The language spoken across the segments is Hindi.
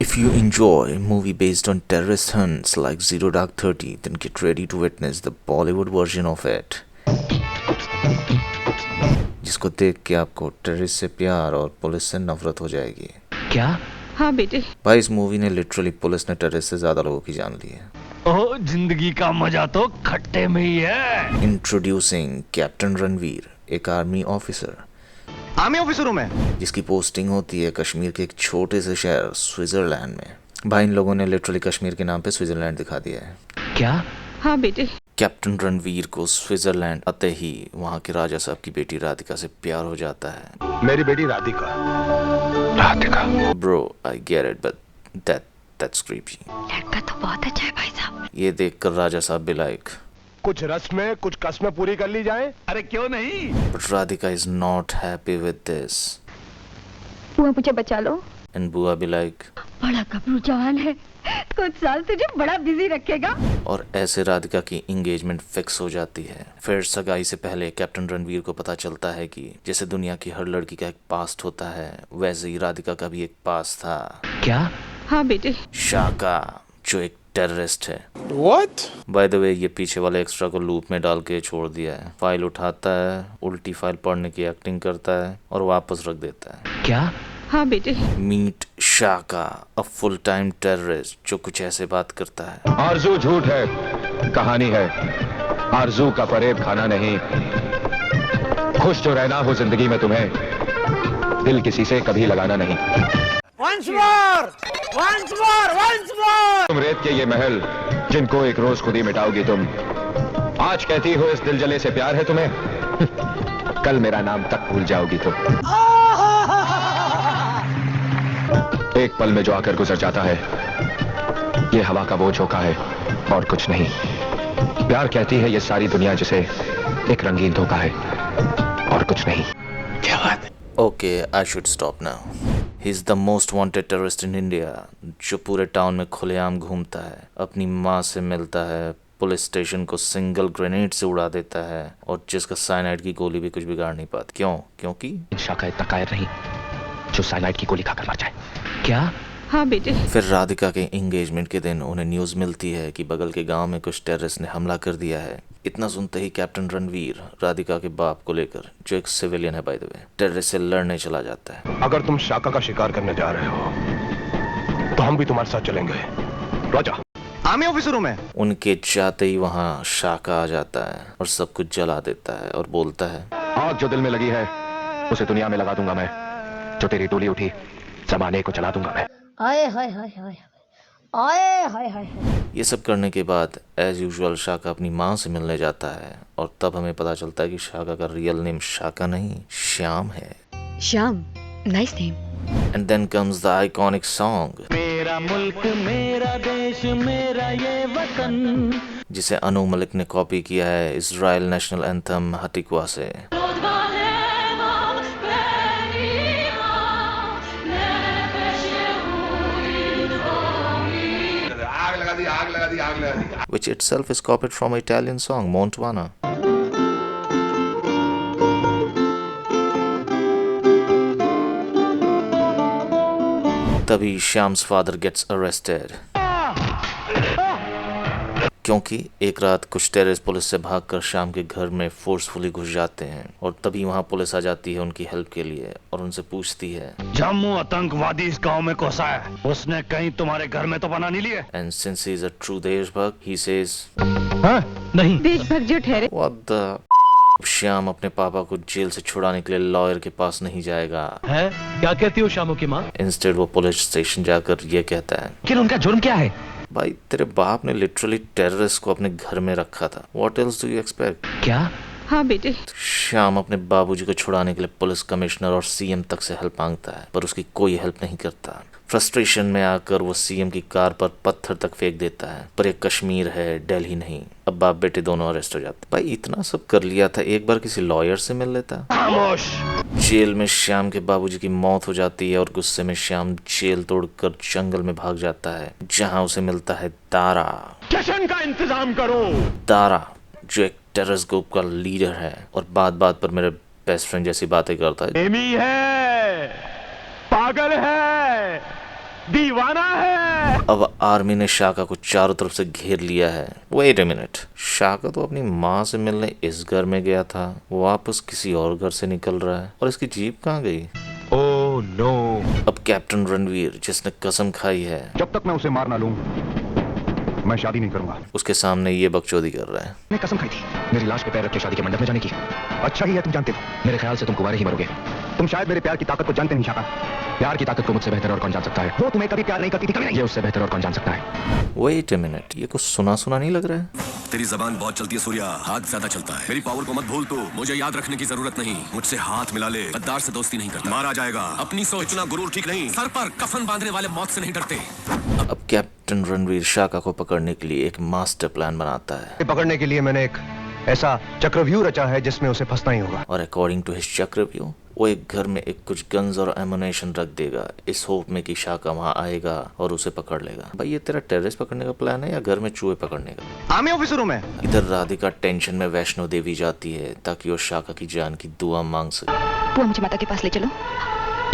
If you enjoy movie based on terrorist hunts like Zero Dark 30, then get ready to witness the Bollywood version of it. जिसको देख के आपको टेररिस्ट से प्यार और पुलिस से नफरत हो जाएगी। क्या? हाँ बेटे। भाई इस मूवी ने लिटरली पुलिस ने टेररिस्ट से ज्यादा लोगों की जान ली है। ओह, जिंदगी का मजा तो खट्टे में ही है। इंट्रोड्यूसिंग कैप्टन रणवीर, एक आर्मी ऑफिसर हूँ मैं, जिसकी पोस्टिंग होती है कश्मीर के एक छोटे से शहर स्विट्जरलैंड में। भाई इन लोगों ने लिटरली कश्मीर के नाम पे स्विट्जरलैंड दिखा दिया है। क्या? हाँ बेटे। कैप्टन रणवीर को स्विट्जरलैंड आते ही वहाँ के राजा साहब की बेटी राधिका से प्यार हो जाता है। मेरी बेटी Radhika. Bro I get it but that's creepy. लड़का तो बहुत अच्छा है भाई साहब। ये देखकर राजा साहब भी लाइक कुछ रस्में कुछ कस्में पूरी कर ली जाए। अरे क्यों नहीं? But Radhika is not happy with this. बुआ मुझे बचा लो। एंड बुआ भी लाइक बड़ा गबरू जवान है, कुछ साल तुझे बड़ा बिजी रखेगा। और ऐसे राधिका की एंगेजमेंट फिक्स हो जाती है। फिर सगाई से पहले कैप्टन रणवीर को पता चलता है कि जैसे दुनिया की हर लड़की का एक पास्ट होता है, वैसे ही राधिका का भी एक पास्ट था। क्या? हाँ बेटे। शाका, जो एक टेररिस्ट है। What? बाय द वे ये पीछे वाले एक्स्ट्रा को लूप में डाल के छोड़ दिया है। फाइल उठाता है, उल्टी फाइल पढ़ने की एक्टिंग करता है और वापस रख देता है। क्या? हाँ बेटे। Meet Shaka, a full time terrorist जो कुछ ऐसे बात करता है। आरज़ू झूठ है, कहानी है। आरज़ू का फरेब खाना नहीं। खुश जो रहना हो जिंदगी में तुम्हें, दिल किसी से कभी लगाना नहीं। Once more! तुम रेत के ये महल जिनको एक रोज खुद ही मिटाओगी तुम। आज कहती हो इस दिल जले से प्यार है तुम्हें, कल मेरा नाम तक भूल जाओगी तुम। एक पल में जो आकर गुजर जाता है, ये हवा का बोझ झोंका है और कुछ नहीं। प्यार कहती है ये सारी दुनिया जिसे एक रंगीन धोखा है और कुछ नहीं। क्या बात है? Okay, I should stop now. He is the most wanted terrorist in India, जो पूरे टाउन में खुलेआम घूमता है, अपनी माँ से मिलता है, पुलिस स्टेशन को सिंगल ग्रेनेड से उड़ा देता है और जिसका साइनाइड की गोली भी कुछ बिगाड़ नहीं पाती। क्यों? क्योंकि शाका इतना कायर नहीं जो साइनाइड की गोली खाकर मर जाए। क्या? हाँ बेटे। फिर राधिका के एंगेजमेंट के दिन उन्हें न्यूज़ मिलती है कि बगल के गांव में कुछ टेररिस्ट ने हमला कर दिया है। इतना सुनते ही कैप्टन रणवीर राधिका के बाप को लेकर, जो एक सिविलियन है बाय द वे, टेररिस्ट से लड़ने चला जाता है। अगर तुम शाका का शिकार करने जा रहे हो तो हम भी तुम्हारे साथ चलेंगे। राजा, आर्मी ऑफिसर हूँ मैं। उनके जाते ही वहाँ शाका आ जाता है और सब कुछ जला देता है और बोलता है, आग जो दिल में लगी है उसे दुनिया में लगा दूंगा मैं। जो तेरी टोली उठी जमाने को चला दूंगा मैं। आए हाय हाय हाय आए हाय हाय। ये सब करने के बाद एज यूजुअल शाका अपनी माँ से मिलने जाता है और तब हमें पता चलता है कि शाका का रियल नेम शाका नहीं, श्याम है। Shyam, nice name. And then comes the iconic song, मेरा मुल्क मेरा देश मेरा ये वतन, जिसे अनु मलिक ने कॉपी किया है इजराइल नेशनल एंथम हटिकवा से। Which itself is copied from an Italian song, Montwana. तभी श्याम्स फादर गेट्स अरेस्टेड क्योंकि एक रात कुछ टेररिस्ट पुलिस से भागकर श्याम के घर में फोर्सफुली घुस जाते हैं और तभी वहां पुलिस आ जाती है उनकी हेल्प के लिए और उनसे पूछती है, जम्मू आतंकवादी इस गांव में घुसा है, उसने कहीं तुम्हारे घर में तो बना नहीं लिए? And since he is a true देशभक्त, ही सेज, नहीं। देशभक्त जो ठहरे। What the. श्याम अपने पापा को जेल से छुड़ाने के लिए लॉयर के पास नहीं जाएगा। है? क्या कहती हो श्यामू की माँ? इंस्टेड वो पुलिस स्टेशन जाकर ये कहता है, लेकिन उनका जुर्म क्या है? भाई तेरे बाप ने लिटरली टेररिस्ट को अपने घर में रखा था। What else do you expect? क्या? हाँ बेटे। श्याम अपने बाबूजी को छुड़ाने के लिए पुलिस कमिश्नर और सीएम तक से हेल्प मांगता है, पर उसकी कोई हेल्प नहीं करता। फ्रस्ट्रेशन में आकर वो सीएम की कार पर पत्थर तक फेंक देता है, पर ये कश्मीर है, दिल्ली नहीं। अब बाप बेटे दोनों अरेस्ट हो जाते। भाई इतना सब कर लिया था, एक बार किसी लॉयर से मिल लेता। खामोश। जेल में श्याम के बाबूजी की मौत हो जाती है और गुस्से में श्याम जेल तोड़कर जंगल में भाग जाता है, जहां उसे मिलता है दारा। स्टेशन का इंतजाम करो। दारा जो एक टेररिस्ट ग्रुप का लीडर है और बात बात पर मेरे बेस्ट फ्रेंड जैसी बातें करता है। प्रेमी है, पागल है, दीवाना है। अब आर्मी ने शाका को चारों तरफ से घेर लिया है। वेट अ मिनट, शाका तो अपनी माँ से मिलने इस घर में गया था, वापस किसी और घर से निकल रहा है, और इसकी जीप कहाँ गई? Oh no. अब कैप्टन रणवीर, जिसने कसम खाई है जब तक मैं उसे मार ना लूं, मैं शादी नहीं करूंगा। उसके सामने ये बकचोदी कर रहा है। मैं कसम खाई थी मेरी लाश पे पैर रख के शादी के मंडप में जाने की। अच्छा ही है, तुम जानते हो। मेरे ख्याल से तुम कुंवारे ही मरोगे। तुम शायद मेरे प्यार की ताकत को जानते नहीं शाका। प्यार की ताकत को मुझसे बेहतर और कौन जान सकता है? वो तुम्हें कभी प्यार नहीं करती थी, कभी नहीं। ये उससे बेहतर और कौन जान सकता है? वेट अ मिनट, ये कुछ सुना सुना नहीं लग रहा है? तेरी जबान बहुत चलती है सूर्या, हाथ ज्यादा चलता है। मेरी पावर को मत भूल तू, मुझे याद रखने की जरूरत नहीं। मुझसे हाथ मिला ले, गद्दार से दोस्ती नहीं करता, मारा जाएगा। अपनी सोच, इतना गुरूर ठीक नहीं। सर पर कफन बांधने वाले मौत से नहीं डरते। अब कैप्टन रणवीर शाका को पकड़ने के लिए एक मास्टर प्लान बनाता है, पकड़ने के लिए मैंने एक ऐसा चक्रव्यूह रचा है जिसमें उसे फंसना ही होगा। और अकॉर्डिंग टू हिज चक्रव्यूह वो एक घर में एक कुछ गन्स और एमुनेशन रख देगा, इस होप में कि शाका वहाँ आएगा और उसे पकड़ लेगा। भाई ये तेरा टेररिस्ट पकड़ने का प्लान है या घर में चूहे पकड़ने का? आर्मी ऑफिसर हूं मैं। इधर राधिका टेंशन में वैष्णो देवी जाती है ताकि वो शाका की जान की दुआ मांग सके। वो मुझे माता के पास ले चलो।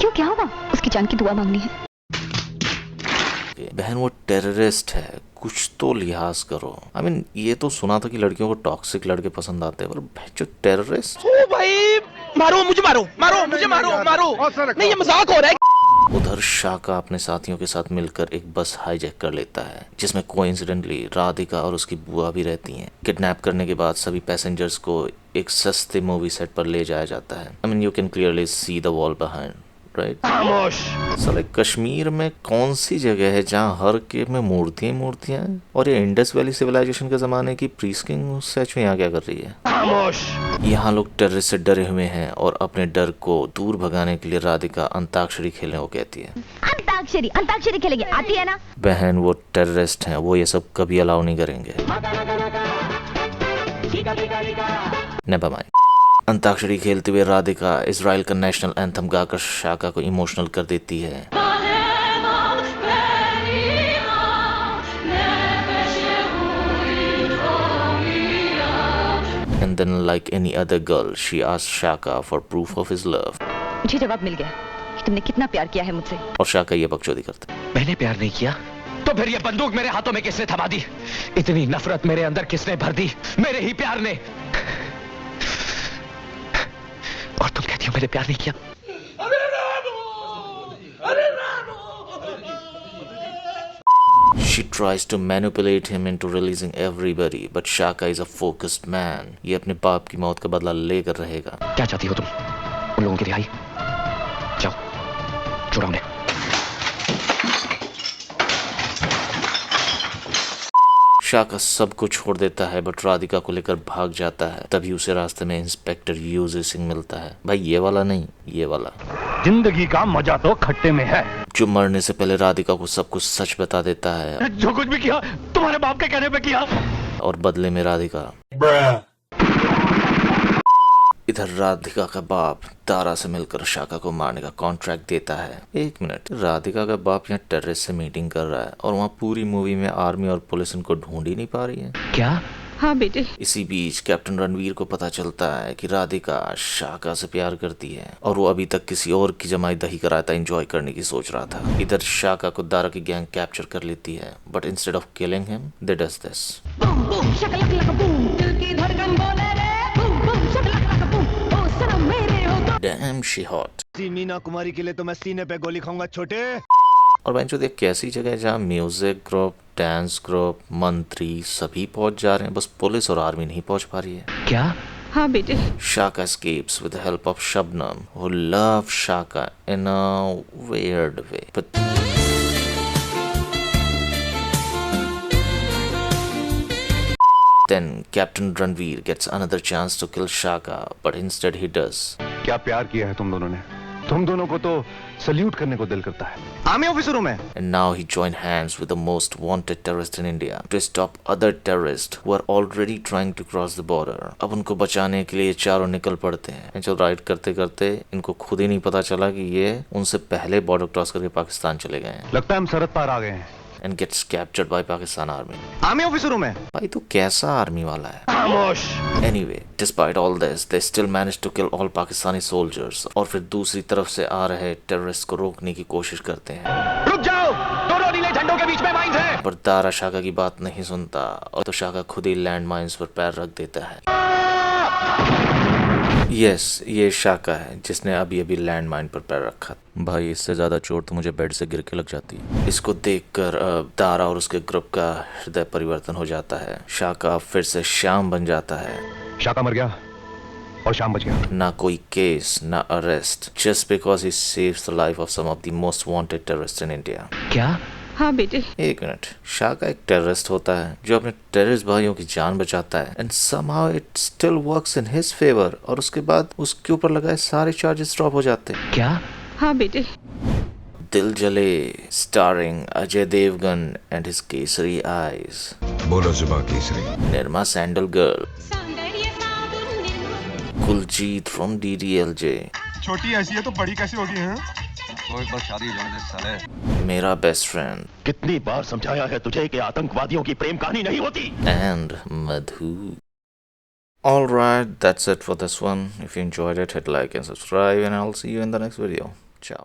क्यों, क्या हुआ? उसकी जान की दुआ मांगनी है। बहन वो टेररिस्ट है, कुछ तो लिहाज करो। I mean, ये तो सुना था कि लड़कियों को टॉक्सिक लड़के पसंद आते हैं, पर जो टेररिस्ट। ओ भाई, मारो मुझे, मारो मारो मुझे, मारो मारो। नहीं, ये मजाक हो रहा है। उधर शाका अपने साथियों के साथ मिलकर एक बस हाईजैक कर लेता है, जिसमें कोइंसिडेंटली राधिका और उसकी बुआ भी रहती हैं। किडनैप करने के बाद सभी पैसेंजर्स को एक सस्ते मूवी सेट पर ले जाया जाता है। I mean, you can clearly see the wall behind. खामोश। साले कश्मीर में कौन सी जगह है जहाँ हर केव में मूर्तियां हैं? और ये इंडस वैली सिविलाइजेशन के जमाने की प्रीस्किंग स्टैचू यहाँ क्या कर रही है? खामोश। यहाँ लोग टेररिस्ट से डरे हुए हैं और अपने डर को दूर भगाने के लिए राधिका अंताक्षरी खेलने को कहती है। अंताक्षरी खेलेंगे, आती है ना? बहन वो टेररिस्ट हैं, वो ये सब कभी अलाउ नहीं करेंगे। Never mind. अंताक्षरी खेलते हुए राधिका इजराइल का नेशनल एंथम गाकर शाका को इमोशनल कर देती है। And then, like any other girl, she asked Shaka for proof of his love. मुझे जवाब मिल गया कि तुमने कितना प्यार किया है मुझसे। और शाका ये बकचोदी करता है। मैंने प्यार नहीं किया तो फिर ये बंदूक मेरे हाथों में किसने थमा दी? इतनी नफरत मेरे अंदर किसने भर दी? मेरे ही प्यार ने। और तुम कहती हो मैंने प्यार नहीं किया? She tries to manipulate him into releasing everybody, but Shaka is a focused man. ये अपने बाप की मौत का बदला लेकर रहेगा। क्या चाहती हो तुम? उन लोगों की रिहाई? जाओ, छुड़ाओ उन्हें। शाका सबको छोड़ देता है बट राधिका को लेकर भाग जाता है। तभी उसे रास्ते में इंस्पेक्टर यूजी सिंह मिलता है। भाई ये वाला नहीं, ये वाला। जिंदगी का मजा तो खट्टे में है। जो मरने से पहले राधिका को सब कुछ सच बता देता है। जो कुछ भी किया तुम्हारे बाप के कहने पे किया। और बदले में राधिका। इधर राधिका का बाप दारा से मिलकर शाका को मारने का कॉन्ट्रैक्ट देता है। एक मिनट, राधिका का बाप यहाँ टेररिस्ट से मीटिंग कर रहा है और वहाँ पूरी मूवी में आर्मी और पुलिस उनको ढूंढ ही नहीं पा रही है। क्या? हाँ बेटे। इसी बीच कैप्टन रणवीर को पता चलता है कि राधिका शाका से प्यार करती है और वो अभी तक किसी और की जमाई दही का रायता एंजॉय करने की सोच रहा था। इधर शाका को दारा की गैंग कैप्चर कर लेती है but instead of killing him they does this. Damn, she hot. Meena Kumari के लिए तो मैं सीने पे गोली खाऊंगा छोटे। और बहनचोद एक कैसी जगह है जहाँ म्यूजिक ग्रुप, डांस ग्रुप, मंत्री सभी पहुंच जा रहे हैं, बस पुलिस और आर्मी नहीं पहुंच पा रही है। क्या? हाँ बेटे। Shaka escapes with the help of Shabnam, who loves Shaka in a weird way. But then Captain Ranveer gets another chance to kill Shaka, but instead he does. क्या प्यार किया है तुम दोनों ने? तुम दोनों को तो सल्यूट करने को दिल करता है। आर्मी ऑफिसर हूं मैं। And now he joined hands with the most wanted terrorist in India to stop other terrorists who are already trying to cross the border. अब उनको बचाने के लिए ये चारों निकल पड़ते हैं। जो राइड करते करते इनको खुद ही नहीं पता चला कि ये उनसे पहले बॉर्डर क्रॉस करके पाकिस्तान चले गए हैं। लगता है हम सरहद पार आ गए हैं। And gets captured by Pakistan army. Army officer हूं मैं। भाई तू कैसा आर्मी वाला है? खामोश। Anyway, despite all this, they still managed to kill all Pakistani soldiers. और फिर दूसरी तरफ से आ रहे टेररिस्ट को रोकने की कोशिश करते हैं। रुक जाओ। बीच में माइंस है। पर दारा शाका की बात नहीं सुनता और तो शाका खुद ही लैंड माइंस पर पैर रख देता है। यस, ये शाका है जिसने अभी अभी लैंड माइन पर पैर रखा। भाई इससे ज्यादा चोट तो मुझे बेड से गिर के लग जाती है। इसको देखकर दारा और उसके ग्रुप का हृदय परिवर्तन हो जाता है। शाका फिर से श्याम बन जाता है। शाका मर गया और श्याम बच गया। ना कोई केस, ना arrest, just because he saves the life of some of the most wanted terrorist in India. क्या? हाँ बेटे। एक मिनट, शाका एक टेररिस्ट होता है जो अपने टेररिस्ट भाइयों की जान बचाता है and somehow it still works in his favour, और उसके बाद उसके ऊपर लगाए सारे चार्जेस ड्रॉप हो जाते हैं। क्या? हाँ बेटे। Dil Jale, starring Ajay Devgn and his kesari eyes. बोलो जुबा केसरी। Nirma sandal girl, Kuljeet from DDLJ, छोटी ऐसी है तो बड़ी कैसे होगी हैं? शादी साले। मेरा बेस्ट फ्रेंड कितनी बार समझाया है तुझे कि आतंकवादियों की प्रेम कहानी नहीं होती। and Madhu. Alright, that's it for this one. If you enjoyed it, hit like and subscribe, and I'll see you in the next video. Ciao.